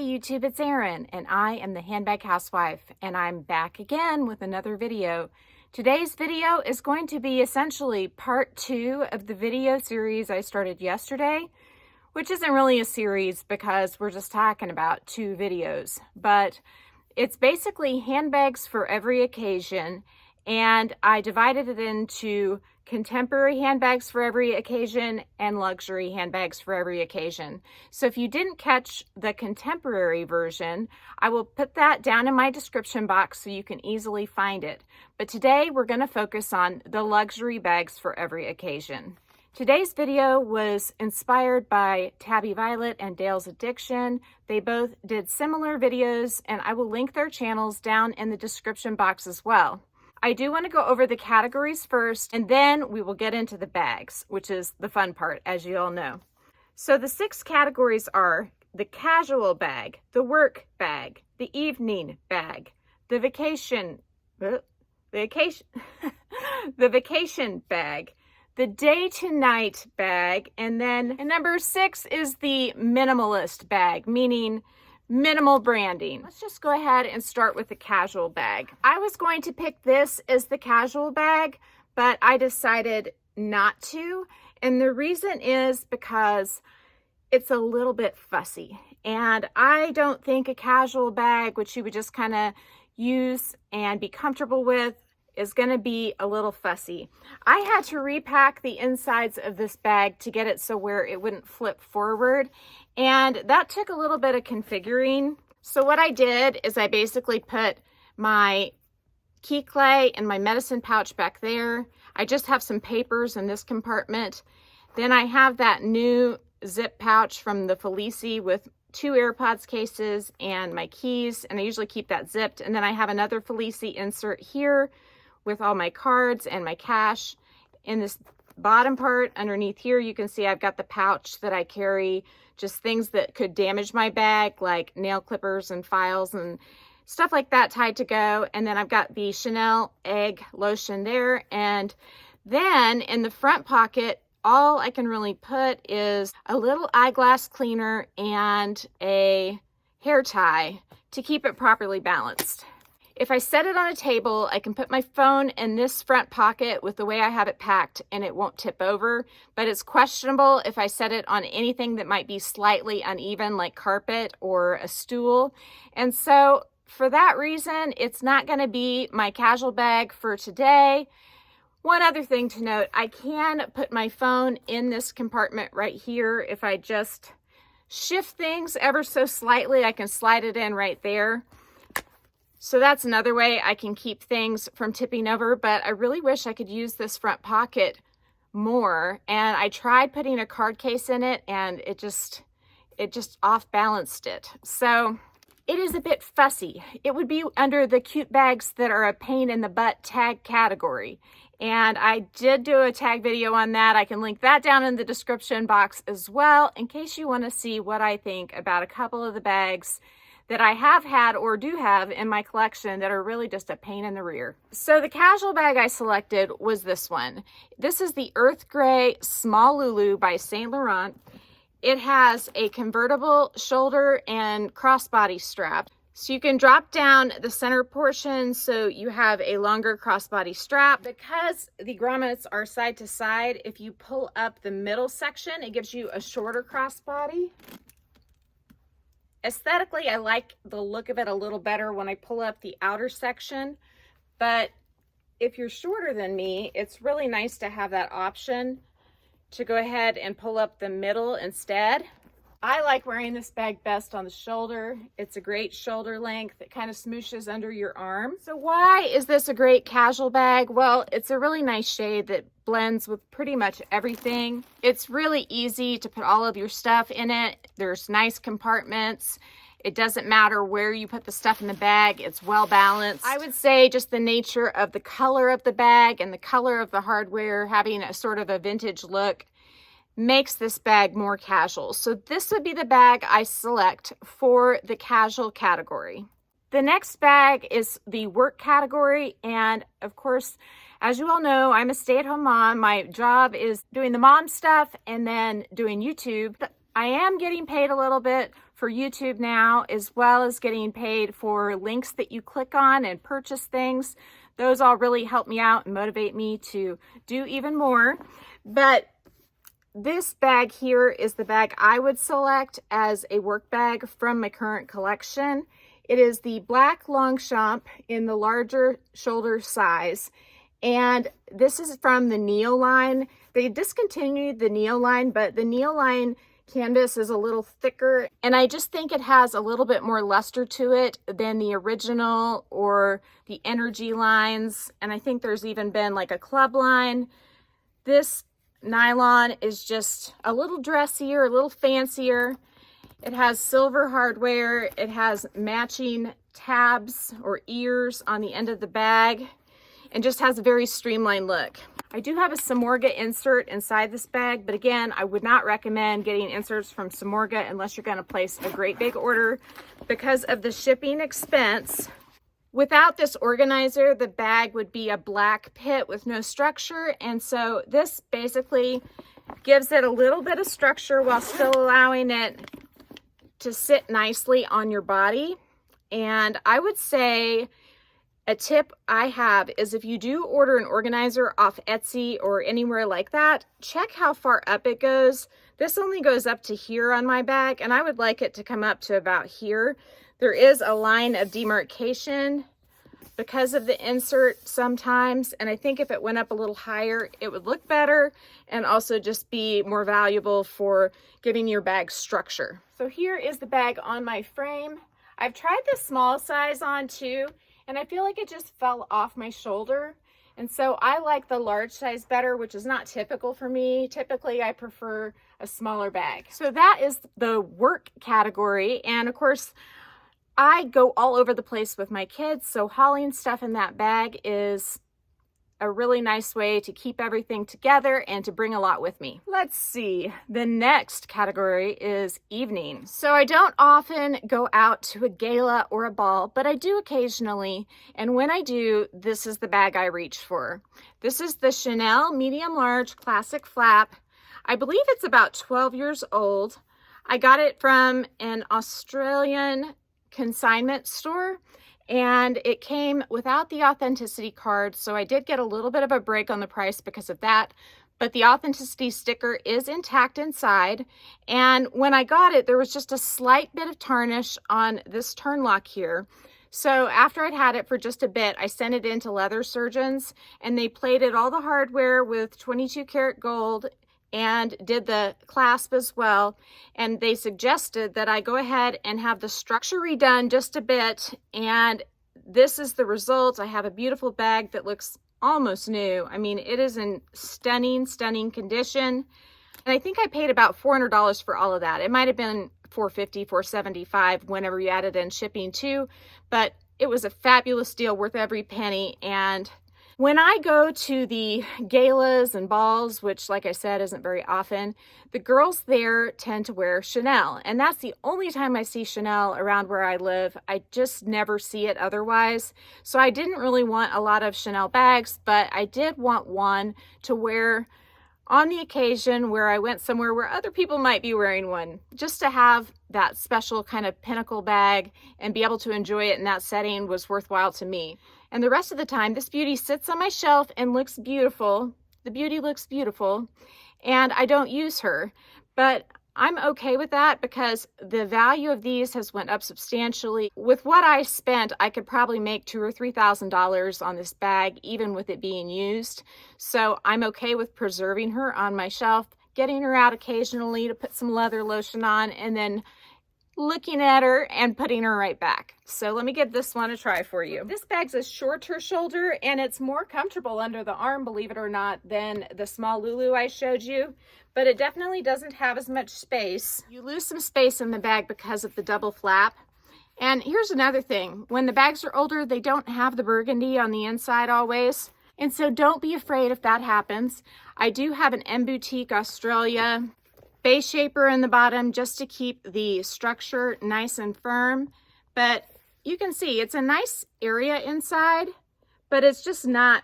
Hey YouTube, it's Erin, and I am the Handbag Housewife, and I'm back again with another video. Today's video is going to be essentially part 2 of the video series I started yesterday, which isn't really a series because we're just talking about 2 videos, but it's basically handbags for every occasion, and I divided it into contemporary handbags for every occasion and luxury handbags for every occasion. So if you didn't catch the contemporary version, I will put that down in my description box so you can easily find it. But today we're going to focus on the luxury bags for every occasion. Today's video was inspired by Tabby Violet and Dale's Addiction. They both did similar videos, and I will link their channels down in the description box as well. I do want to go over the categories first, and then we will get into the bags, which is the fun part, as you all know. So the 6 categories are the casual bag, the work bag, the evening bag, the vacation bag, the day to night bag, and then number 6 is the minimalist bag, meaning minimal branding. Let's just go ahead and start with the casual bag. I was going to pick this as the casual bag, but I decided not to. And the reason is because it's a little bit fussy. And I don't think a casual bag, which you would just kind of use and be comfortable with, is going to be a little fussy. I had to repack the insides of this bag to get it so where it wouldn't flip forward, and that took a little bit of configuring. So what I did is I basically put my key clay and my medicine pouch back there. I just have some papers in this compartment. Then I have that new zip pouch from the Felici with 2 AirPods cases and my keys, and I usually keep that zipped. And then I have another Felici insert here with all my cards and my cash. In this bottom part underneath here, you can see I've got the pouch that I carry just things that could damage my bag, like nail clippers and files and stuff like that tied to go. And then I've got the Chanel egg lotion there. And then in the front pocket, all I can really put is a little eyeglass cleaner and a hair tie to keep it properly balanced. If I set it on a table, I can put my phone in this front pocket with the way I have it packed, and it won't tip over, but it's questionable if I set it on anything that might be slightly uneven, like carpet or a stool. And so for that reason, it's not going to be my casual bag for today. One other thing to note, I can put my phone in this compartment right here. If I just shift things ever so slightly, I can slide it in right there. So that's another way I can keep things from tipping over, but I really wish I could use this front pocket more. And I tried putting a card case in it, and it just off balanced it. So it is a bit fussy. It would be under the cute bags that are a pain in the butt tag category. And I did do a tag video on that. I can link that down in the description box as well, in case you want to see what I think about a couple of the bags that I have had or do have in my collection that are really just a pain in the rear. So the casual bag I selected was this one. This is the Earth Gray Small Lulu by Saint Laurent. It has a convertible shoulder and crossbody strap. So you can drop down the center portion so you have a longer crossbody strap. Because the grommets are side to side, if you pull up the middle section, it gives you a shorter crossbody. Aesthetically, I like the look of it a little better when I pull up the outer section, but if you're shorter than me, it's really nice to have that option to go ahead and pull up the middle instead. I like wearing this bag best on the shoulder. It's a great shoulder length. It kind of smooshes under your arm. So why is this a great casual bag? Well, it's a really nice shade that blends with pretty much everything. It's really easy to put all of your stuff in it. There's nice compartments. It doesn't matter where you put the stuff in the bag. It's well balanced. I would say just the nature of the color of the bag and the color of the hardware, having a sort of a vintage look, makes this bag more casual. So this would be the bag I select for the casual category. The next bag is the work category, and of course, as you all know, I'm a stay-at-home mom. My job is doing the mom stuff and then doing YouTube. I am getting paid a little bit for YouTube now, as well as getting paid for links that you click on and purchase things. Those all really help me out and motivate me to do even more. But this bag here is the bag I would select as a work bag from my current collection. It is the black Longchamp in the larger shoulder size. And this is from the Neo line. They discontinued the Neo line, but the Neo line canvas is a little thicker, and I just think it has a little bit more luster to it than the original or the Energy lines. And I think there's even been like a club line. This nylon is just a little dressier, a little fancier. It has silver hardware. It has matching tabs or ears on the end of the bag, and just has a very streamlined look. I do have a Samorga insert inside this bag, but again, I would not recommend getting inserts from Samorga unless you're going to place a great big order because of the shipping expense. Without this organizer, the bag would be a black pit with no structure, and so this basically gives it a little bit of structure while still allowing it to sit nicely on your body. And I would say a tip I have is if you do order an organizer off Etsy or anywhere like that, check how far up it goes. This only goes up to here on my bag, and I would like it to come up to about here. There is a line of demarcation because of the insert sometimes, and I think if it went up a little higher, it would look better and also just be more valuable for giving your bag structure. So here is the bag on my frame. I've tried the small size on too, and I feel like it just fell off my shoulder. And so I like the large size better, which is not typical for me. Typically, I prefer a smaller bag. So that is the work category. And of course, I go all over the place with my kids. So hauling stuff in that bag is a really nice way to keep everything together and to bring a lot with me. Let's see. The next category is evening. So I don't often go out to a gala or a ball, but I do occasionally. And when I do, this is the bag I reach for. This is the Chanel medium large classic flap. I believe it's about 12 years old. I got it from an Australian consignment store, and it came without the authenticity card, so I did get a little bit of a break on the price because of that, but the authenticity sticker is intact inside. And when I got it, there was just a slight bit of tarnish on this turn lock here. So after I'd had it for just a bit, I sent it into leather surgeons, and they plated all the hardware with 22 karat gold and did the clasp as well. And they suggested that I go ahead and have the structure redone just a bit. And this is the result. I have a beautiful bag that looks almost new. I mean, it is in stunning, stunning condition. And I think I paid about $400 for all of that. It might have been $450, $475 whenever you added in shipping too, but it was a fabulous deal, worth every penny. And when I go to the galas and balls, which like I said, isn't very often, the girls there tend to wear Chanel. And that's the only time I see Chanel around where I live. I just never see it otherwise. So I didn't really want a lot of Chanel bags, but I did want one to wear on the occasion where I went somewhere where other people might be wearing one, just to have that special kind of pinnacle bag and be able to enjoy it in that setting was worthwhile to me. And the rest of the time, this beauty sits on my shelf and looks beautiful. The beauty looks beautiful, and I don't use her, but I'm okay with that because the value of these has went up substantially. With what I spent, I could probably make $2,000 or $3,000 on this bag, even with it being used. So I'm okay with preserving her on my shelf, getting her out occasionally to put some leather lotion on, and then looking at her and putting her right back. So let me give this one a try for you. This bag's a shorter shoulder, and it's more comfortable under the arm, believe it or not, than the small Lulu I showed you. But it definitely doesn't have as much space. You lose some space in the bag because of the double flap. And here's another thing. When the bags are older, they don't have the burgundy on the inside always. And so don't be afraid if that happens. I do have an M Boutique Australia base shaper in the bottom just to keep the structure nice and firm. But you can see it's a nice area inside, but it's just not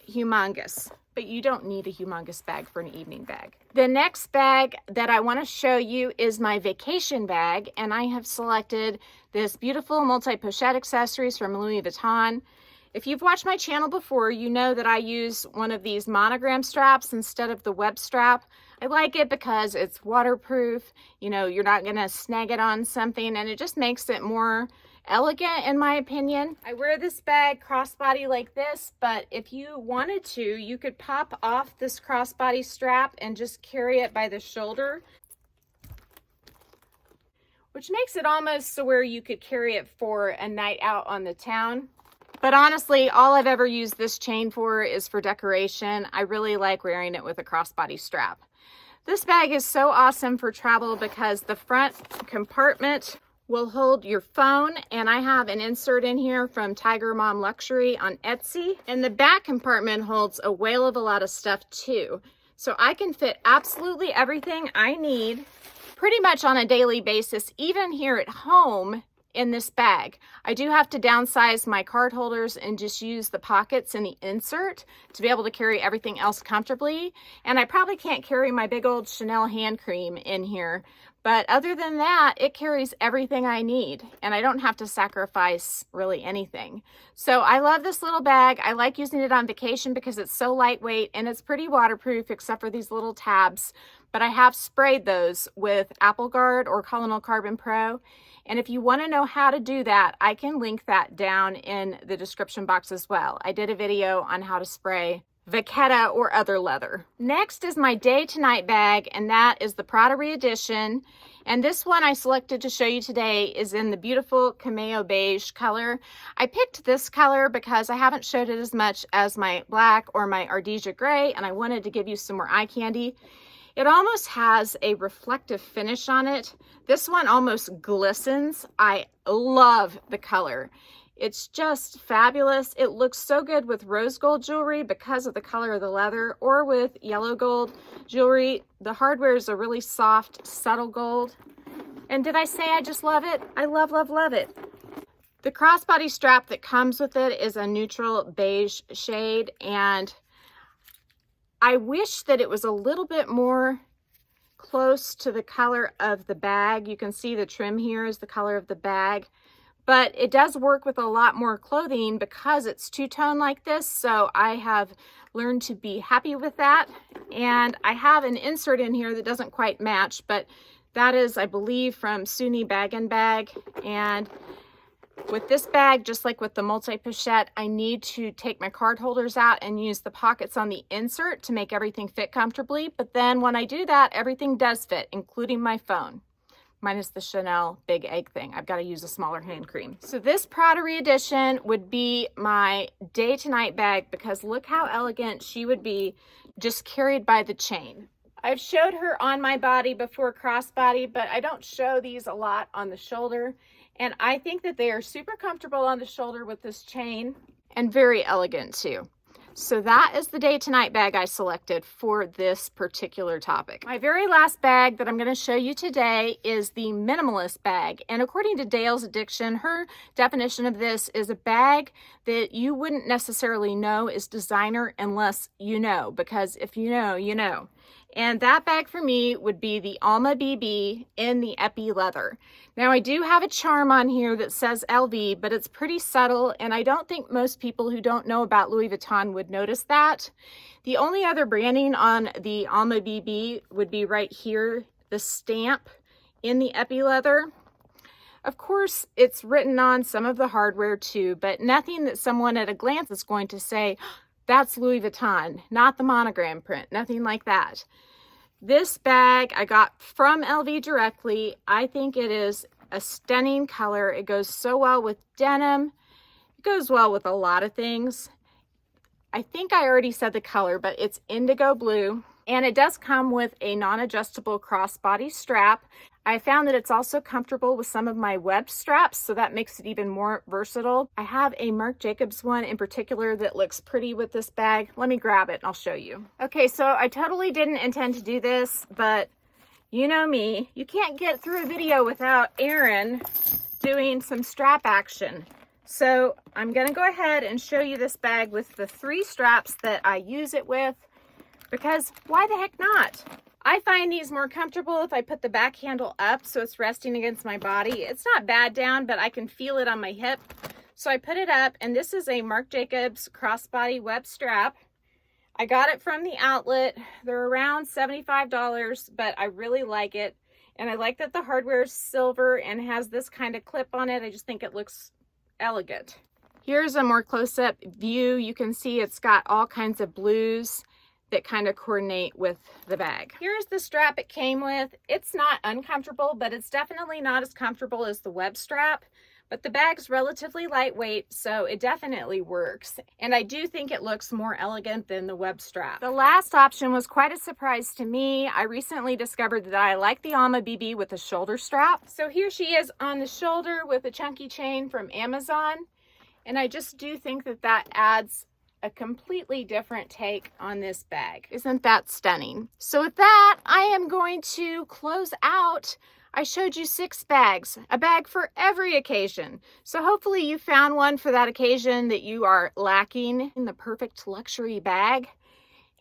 humongous but you don't need a humongous bag for an evening bag. The next bag that I want to show you is my vacation bag, and I have selected this beautiful multi-pochette accessories from Louis Vuitton. If you've watched my channel before, you know that I use one of these monogram straps instead of the web strap. I like it because it's waterproof. You know, you're not gonna snag it on something, and it just makes it more elegant in my opinion. I wear this bag crossbody like this, but if you wanted to, you could pop off this crossbody strap and just carry it by the shoulder, which makes it almost so where you could carry it for a night out on the town. But honestly, all I've ever used this chain for is for decoration. I really like wearing it with a crossbody strap. This bag is so awesome for travel because the front compartment will hold your phone, and I have an insert in here from Tiger Mom Luxury on Etsy, and the back compartment holds a whale of a lot of stuff too. So I can fit absolutely everything I need pretty much on a daily basis, even here at home, in this bag. I do have to downsize my card holders and just use the pockets in the insert to be able to carry everything else comfortably. And I probably can't carry my big old Chanel hand cream in here. But other than that, it carries everything I need, and I don't have to sacrifice really anything. So I love this little bag. I like using it on vacation because it's so lightweight and it's pretty waterproof except for these little tabs. But I have sprayed those with Apple Guard or Colonel Carbon Pro. And if you want to know how to do that, I can link that down in the description box as well. I did a video on how to spray Vachetta or other leather. Next is my day to night bag, and that is the Prada re-edition. And this one I selected to show you today is in the beautiful cameo beige color. I picked this color because I haven't showed it as much as my black or my Ardesia gray, and I wanted to give you some more eye candy. It almost has a reflective finish on it. This one almost glistens. I love the color. It's just fabulous. It looks so good with rose gold jewelry because of the color of the leather, or with yellow gold jewelry. The hardware is a really soft, subtle gold. And did I say I just love it? I love, love, love it. The crossbody strap that comes with it is a neutral beige shade, and I wish that it was a little bit more close to the color of the bag. You can see the trim here is the color of the bag, but it does work with a lot more clothing because it's two-tone like this. So I have learned to be happy with that. And I have an insert in here that doesn't quite match, but that is, I believe, from Suni Bag & Bag. And with this bag, just like with the multi-pochette, I need to take my card holders out and use the pockets on the insert to make everything fit comfortably. But then when I do that, everything does fit, including my phone, minus the Chanel big egg thing. I've got to use a smaller hand cream. So this Prada re-edition would be my day to night bag because look how elegant she would be just carried by the chain. I've showed her on my body before crossbody, but I don't show these a lot on the shoulder. And I think that they are super comfortable on the shoulder with this chain and very elegant too. So that is the day to night bag I selected for this particular topic. My very last bag that I'm going to show you today is the minimalist bag. And according to Dale's Addiction, her definition of this is a bag that you wouldn't necessarily know is designer unless you know, because if you know, you know. And that bag for me would be the Alma BB in the Epi leather. Now I do have a charm on here that says LV, but it's pretty subtle, and I don't think most people who don't know about Louis Vuitton would notice that. The only other branding on the Alma BB would be right here, the stamp in the Epi leather. Of course, it's written on some of the hardware too, but nothing that someone at a glance is going to say, that's Louis Vuitton, not the monogram print, nothing like that. This bag I got from LV directly. I think it is a stunning color. It goes so well with denim. It goes well with a lot of things. I think I already said the color, but it's indigo blue. And it does come with a non-adjustable crossbody strap. I found that it's also comfortable with some of my web straps, so that makes it even more versatile. I have a Marc Jacobs one in particular that looks pretty with this bag. Let me grab it and I'll show you. Okay, so I totally didn't intend to do this, but you know me, you can't get through a video without Erin doing some strap action. So I'm gonna go ahead and show you this bag with the 3 straps that I use it with. because why the heck not? I find these more comfortable if I put the back handle up so it's resting against my body. It's not bad down, but I can feel it on my hip. So I put it up, and this is a Marc Jacobs crossbody web strap. I got it from the outlet. They're around $75, but I really like it. And I like that the hardware is silver and has this kind of clip on it. I just think it looks elegant. Here's a more close-up view. You can see it's got all kinds of blues that kind of coordinate with the bag. Here's the strap it came with. It's not uncomfortable, but it's definitely not as comfortable as the web strap. But the bag's relatively lightweight, so it definitely works. And I do think it looks more elegant than the web strap. The last option was quite a surprise to me. I recently discovered that I like the Alma BB with a shoulder strap. So here she is on the shoulder with a chunky chain from Amazon. And I just do think that that adds a completely different take on this bag. Isn't that stunning? So with that, I am going to close out. I showed you 6 bags, a bag for every occasion. So hopefully you found one for that occasion that you are lacking in the perfect luxury bag.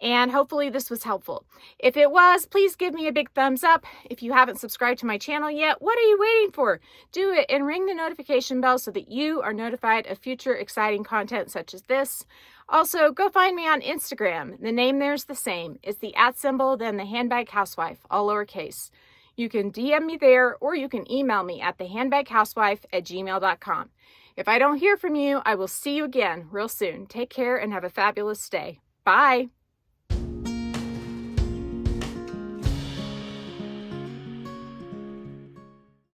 And hopefully this was helpful. If it was, please give me a big thumbs up. If you haven't subscribed to my channel yet, what are you waiting for? Do it and ring the notification bell so that you are notified of future exciting content such as this. Also, go find me on Instagram. The name there's the same. It's the @ then the handbag housewife, all lowercase. You can DM me there, or you can email me at thehandbaghousewife@gmail.com. If I don't hear from you, I will see you again real soon. Take care and have a fabulous day. Bye.